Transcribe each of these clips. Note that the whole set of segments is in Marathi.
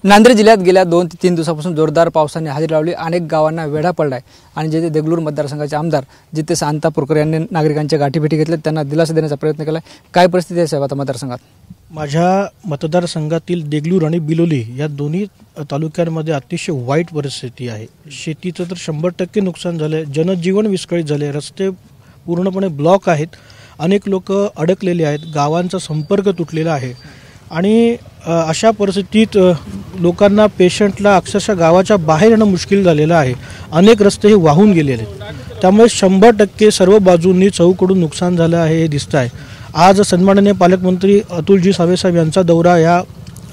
नांदेड जिल्ह्यात गेल्या 2 ते 3 दिवसापासून जोरदार पावसाने हजेरी लावली। अनेक गावांना वेढा पडला आहे आणि जेथे देगलूर मतदारसंघाचे आमदार जिथे शांतापूरकर यांनी नागरिकांच्या गाठीभेटी घेतल्या, त्यांना दिलासा देण्याचा प्रयत्न केला। काय परिस्थिती आहे साहेब आता मतदारसंघात? माझ्या मतदारसंघातील देगलूर आणि बिलोली या दोन्ही तालुक्यांमध्ये अतिशय वाईट परिस्थिती आहे। शेतीचं तर 100% नुकसान झाले, जनजीवन विस्कळीत झाले, रस्ते पूर्णपणे ब्लॉक आहेत, अनेक लोक अडकलेले आहेत, गावांचा संपर्क तुटलेला आहे आणि अशा परिस्थितीत लोकांना पेशंटला अक्षरशः गावाच्या बाहेर येणं मुश्किल झालेलं आहे। अनेक रस्ते हे वाहून गेलेले आहेत, त्यामुळे 100% सर्व बाजूंनी चौकडून नुकसान झालं आहे हे दिसत आहे। आज सन्माननीय पालकमंत्री अतुलजी सावे साहेब यांचा दौरा या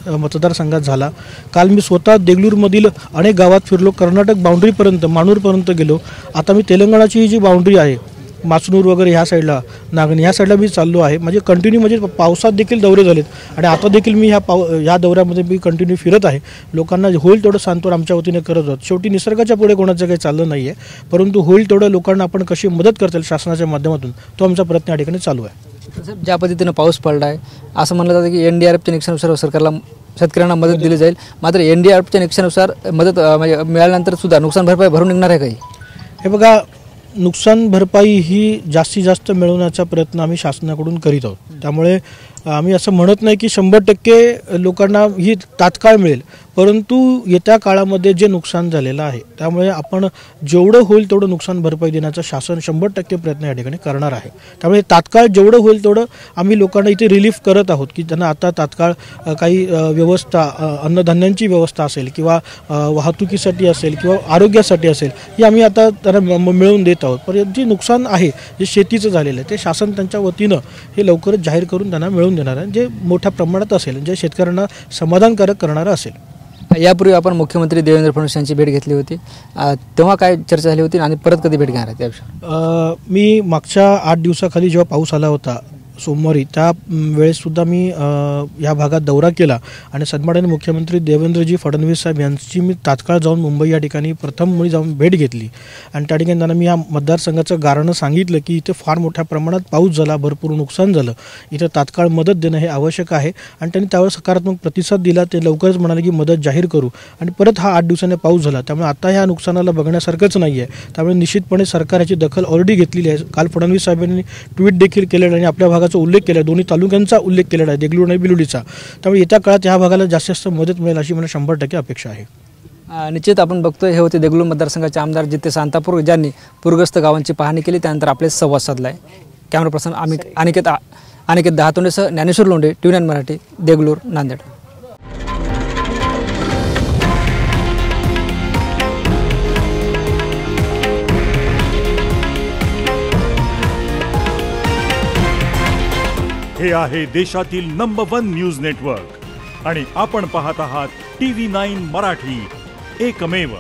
मतदारसंघात झाला। काल मी स्वतः देगलूरमधील अनेक गावात फिरलो, कर्नाटक बाउंड्रीपर्यंत मानूरपर्यंत गेलो। आता मी तेलंगणाची जी बाउंड्री आहे माचनूर वगैरे ह्या साईडला, नागणी ह्या साईडला मी चाललो आहे। म्हणजे कंटिन्यू म्हणजे पावसात देखील दौरे झालेत आणि आता देखील मी ह्या दौऱ्यामध्ये मी कंटिन्यू फिरत आहे। लोकांना होईल तेवढं सांत्वन आमच्या वतीने करत आहोत। शेवटी निसर्गाच्या पुढे कोणाचं काही चाललं नाही आहे, परंतु होईल तेवढं लोकांना आपण कशी मदत करता येईल शासनाच्या माध्यमातून तो आमचा प्रयत्न या ठिकाणी चालू आहे। ज्या पद्धतीने पाऊस पडला आहे असं म्हणलं जातं की NDRFच्या निकषानुसार सरकारला शेतकऱ्यांना मदत दिली जाईल, मात्र NDRFच्या निकषानुसार मदत म्हणजे मिळाल्यानंतर सुद्धा नुकसान भरपाई भरून निघणार आहे काही? हे बघा, नुकसान भरपाई ही जास्तीत जास्त मिळवण्याचा प्रयत्न आम्ही शासनाकडून करीत आहोत। त्यामुळे आम्ही असं म्हणत नाही की 100% लोकांना ही तात्काळ मिळेल, परंतु येत्या काळामध्ये जे नुकसान झालेलं आहे त्यामुळे आपण जेवढं होईल तेवढं नुकसान भरपाई देण्याचा शासन 100% प्रयत्न या ठिकाणी करणार आहे। त्यामुळे तात्काळ जेवढं होईल तेवढं आम्ही लोकांना इथे रिलीफ करत आहोत की त्यांना आता तात्काळ काही व्यवस्था, अन्नधान्यांची व्यवस्था असेल किंवा वाहतुकीसाठी असेल किंवा आरोग्यासाठी असेल, ही आम्ही आता त्यांना मिळवून देत आहोत। पण जे नुकसान आहे, जे शेतीचं झालेलं आहे, ते शासन त्यांच्या वतीनं हे लवकरच जाहीर करून त्यांना मिळवून देणार आहे, जे मोठ्या प्रमाणात असेल, जे शेतकऱ्यांना समाधानकारक करणारं असेल। यापूर्वी आपण मुख्यमंत्री देवेंद्र फडणवीस यांची भेट घेतली होती, तेव्हा काय चर्चा झाली होती आणि परत कधी भेट घेणार आहे त्याविषयी? मी मागच्या 8 दिवसाखाली जेव्हा पाऊस आला होता सोमवारी, त्या वेळेससुद्धा मी या भागात दौरा केला आणि सन्माननीय मुख्यमंत्री देवेंद्रजी फडणवीस साहेब यांची मी तात्काळ जाऊन मुंबई या ठिकाणी प्रथम मुळी जाऊन भेट घेतली आणि त्या ठिकाणी त्यांना मी या मतदारसंघाचं गाऱ्हाणं सांगितलं की इथे फार मोठ्या प्रमाणात पाऊस झाला, भरपूर नुकसान झालं, इथं तात्काळ मदत देणं हे आवश्यक आहे आणि त्यांनी त्यावर सकारात्मक प्रतिसाद दिला। ते लवकरच म्हणाले की मदत जाहीर करू आणि परत हा 8 दिवसांनी पाऊस झाला, त्यामुळे आता ह्या नुकसानाला बघण्यासारखंच नाही आहे। त्यामुळे निश्चितपणे सरकार याची दखल ऑलरेडी घेतलेली आहे। काल फडणवीस साहेबांनी ट्विट देखील केलेलं आणि आपल्या भागाचा उल्लेख केला, दोन्ही तालुक्यांचा उल्लेख केलेला आहे, देगलूर आणि बिलोलीचा। त्यामुळे येत्या काळात ह्या भागाला जास्तीत जास्त मदत मिळेल अशी मला 100% अपेक्षा आहे। निश्चित आपण बघतोय, हे होते देगलूर मतदारसंघाचे आमदार जिथे शांतापूर ज्यांनी पूरग्रस्त गावांची पाहणी केली, त्यानंतर आपले संवाद साधलाय। कॅमेरा पर्सन अनिकेत दहातोंडेसह ज्ञानेश्वर लोंढे, TV9 मराठी, देगलूर, नांदेड। हे आहे देशातील नंबर 1 न्यूज नेटवर्क आणि आपण पाहत आहात TV9 मराठी, एकमेव।